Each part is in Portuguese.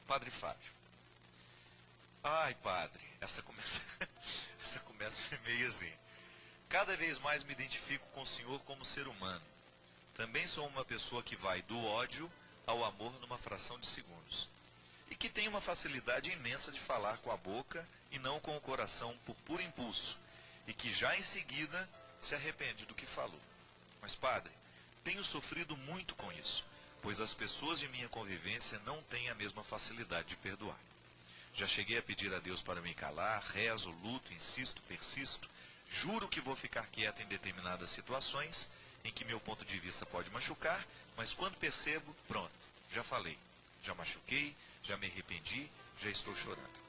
Padre Fábio. Ai, padre, essa começa, essa começa meio assim. Cada vez mais me identifico com o senhor como ser humano. Também sou uma pessoa que vai do ódio ao amor numa fração de segundos. E que tem uma facilidade imensa de falar com a boca e não com o coração por puro impulso. E que já em seguida se arrepende do que falou. Mas, padre, tenho sofrido muito com isso, pois as pessoas de minha convivência não têm a mesma facilidade de perdoar. Já cheguei a pedir a Deus para me calar, rezo, luto, insisto, persisto, juro que vou ficar quieto em determinadas situações em que meu ponto de vista pode machucar, mas quando percebo, pronto, já falei, já machuquei, já me arrependi, já estou chorando.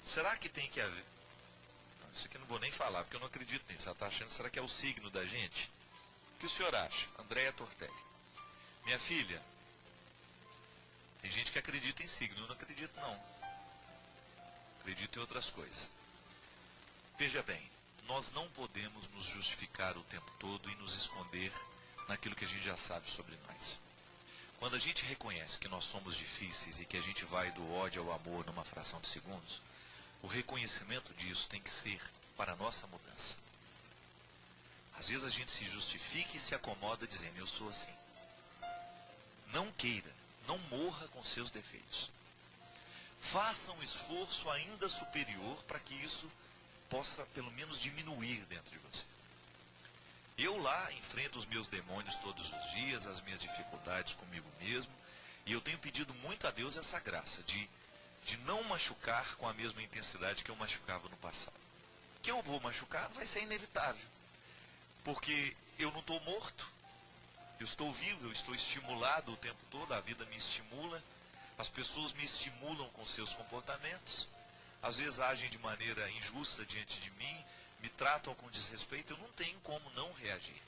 Será que tem que haver... Isso aqui eu não vou nem falar, porque eu não acredito nisso. Ela está achando, será que é o signo da gente? O que o senhor acha? Andréia Tortelli. Minha filha, tem gente que acredita em signo, eu não acredito não. Acredito em outras coisas. Veja bem, nós não podemos nos justificar o tempo todo e nos esconder naquilo que a gente já sabe sobre nós. Quando a gente reconhece que nós somos difíceis e que a gente vai do ódio ao amor numa fração de segundos, o reconhecimento disso tem que ser para a nossa mudança. Às vezes a gente se justifica e se acomoda dizendo, eu sou assim. Não queira, não morra com seus defeitos. Faça um esforço ainda superior para que isso possa pelo menos diminuir dentro de você. Eu lá enfrento os meus demônios todos os dias, as minhas dificuldades comigo mesmo, e eu tenho pedido muito a Deus essa graça de não machucar com a mesma intensidade que eu machucava no passado. Que eu vou machucar vai ser inevitável, porque eu não estou morto, eu estou vivo, eu estou estimulado o tempo todo, a vida me estimula, as pessoas me estimulam com seus comportamentos, às vezes agem de maneira injusta diante de mim, me tratam com desrespeito, eu não tenho como não reagir.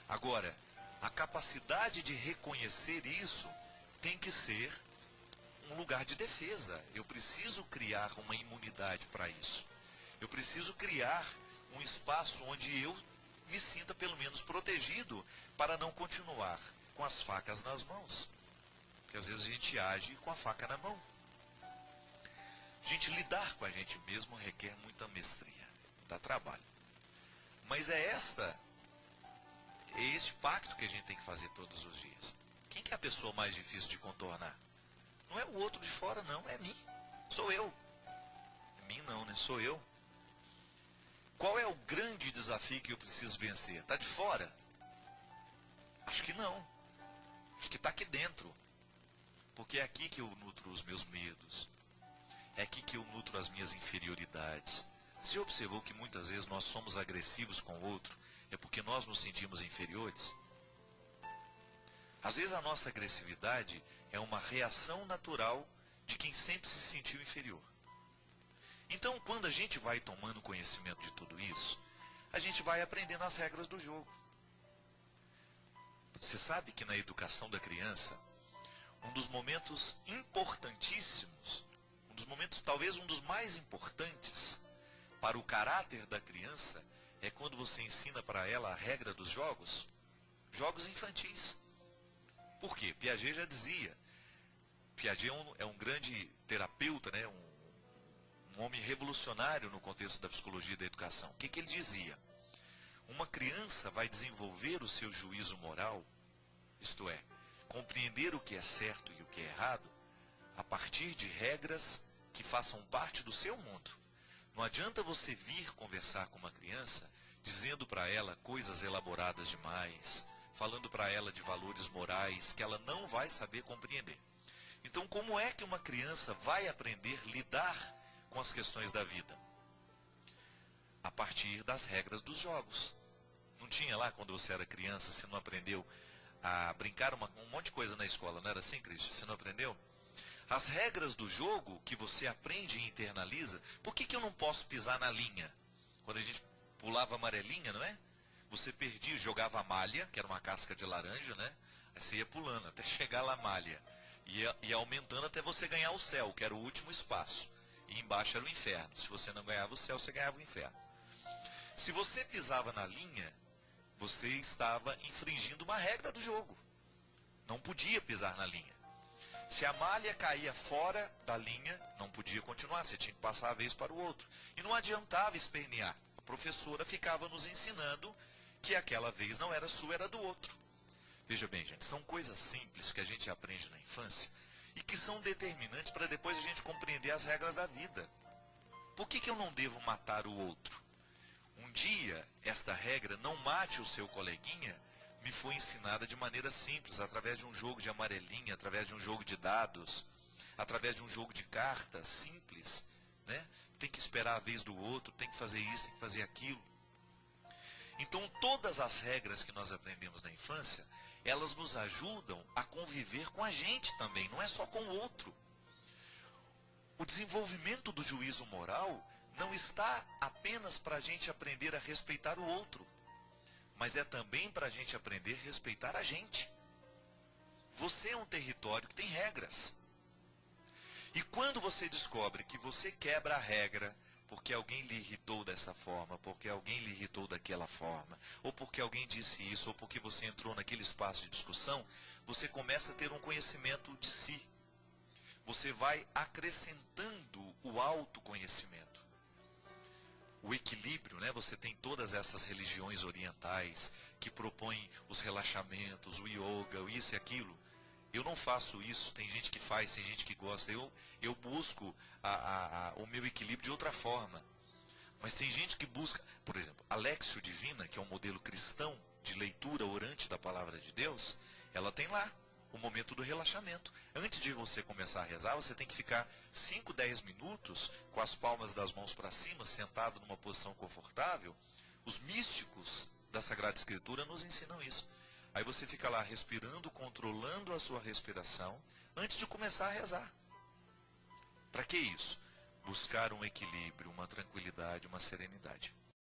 Agora, a capacidade de reconhecer isso tem que ser um lugar de defesa. Eu preciso criar uma imunidade para isso. Eu preciso criar um espaço onde eu me sinta pelo menos protegido para não continuar com as facas nas mãos. Porque às vezes a gente age com a faca na mão. Gente, lidar com a gente mesmo requer muita mestria, dá trabalho. Mas é esse pacto que a gente tem que fazer todos os dias. Quem que é a pessoa mais difícil de contornar? Não é o outro de fora, não, é mim. Sou eu. É mim não, né? Sou eu. Qual é o grande desafio que eu preciso vencer? Está de fora? Acho que não. Acho que está aqui dentro. Porque é aqui que eu nutro os meus medos. É aqui que eu nutro as minhas inferioridades. Você já observou que muitas vezes nós somos agressivos com o outro? É porque nós nos sentimos inferiores? Às vezes a nossa agressividade é uma reação natural de quem sempre se sentiu inferior. Então, quando a gente vai tomando conhecimento de tudo isso, a gente vai aprendendo as regras do jogo. Você sabe que na educação da criança, um dos momentos importantíssimos, talvez um dos mais importantes para o caráter da criança, é quando você ensina para ela a regra dos jogos infantis. Por quê? Piaget já dizia, Piaget é um grande terapeuta, né? Um homem revolucionário no contexto da psicologia e da educação. O que ele dizia? Uma criança vai desenvolver o seu juízo moral, isto é, compreender o que é certo e o que é errado, a partir de regras que façam parte do seu mundo. Não adianta você vir conversar com uma criança, dizendo para ela coisas elaboradas demais, falando para ela de valores morais que ela não vai saber compreender. Então, como é que uma criança vai aprender a lidar com as questões da vida? A partir das regras dos jogos. Não tinha lá, quando você era criança, você não aprendeu a brincar um monte de coisa na escola, não era assim, Cristian? Você não aprendeu? As regras do jogo que você aprende e internaliza, por que eu não posso pisar na linha? Quando a gente pulava amarelinha, não é? Você perdia, jogava a malha, que era uma casca de laranja, né? Aí você ia pulando até chegar lá a malha. Ia aumentando até você ganhar o céu, que era o último espaço. E embaixo era o inferno. Se você não ganhava o céu, você ganhava o inferno. Se você pisava na linha, você estava infringindo uma regra do jogo. Não podia pisar na linha. Se a malha caía fora da linha, não podia continuar, você tinha que passar a vez para o outro. E não adiantava espernear. A professora ficava nos ensinando que aquela vez não era sua, era do outro. Veja bem, gente, são coisas simples que a gente aprende na infância e que são determinantes para depois a gente compreender as regras da vida. Por que eu não devo matar o outro? Um dia, esta regra, não mate o seu coleguinha, me foi ensinada de maneira simples, através de um jogo de amarelinha, através de um jogo de dados, através de um jogo de cartas simples, né? Tem que esperar a vez do outro, tem que fazer isso, tem que fazer aquilo. Então, todas as regras que nós aprendemos na infância, elas nos ajudam a conviver com a gente também, não é só com o outro. O desenvolvimento do juízo moral não está apenas para a gente aprender a respeitar o outro, mas é também para a gente aprender a respeitar a gente. Você é um território que tem regras. E quando você descobre que você quebra a regra porque alguém lhe irritou dessa forma, porque alguém lhe irritou daquela forma, ou porque alguém disse isso, ou porque você entrou naquele espaço de discussão, você começa a ter um conhecimento de si. Você vai acrescentando o autoconhecimento. O equilíbrio, né? Você tem todas essas religiões orientais que propõem os relaxamentos, o yoga, o isso e aquilo. Eu não faço isso, tem gente que faz, tem gente que gosta. Eu busco o meu equilíbrio de outra forma. Mas tem gente que busca, por exemplo, a Lectio Divina, que é um modelo cristão de leitura orante da palavra de Deus, ela tem lá o momento do relaxamento. Antes de você começar a rezar, você tem que ficar 5, 10 minutos com as palmas das mãos para cima, sentado numa posição confortável. Os místicos da Sagrada Escritura nos ensinam isso. Aí você fica lá respirando, controlando a sua respiração, antes de começar a rezar. Para que isso? Buscar um equilíbrio, uma tranquilidade, uma serenidade.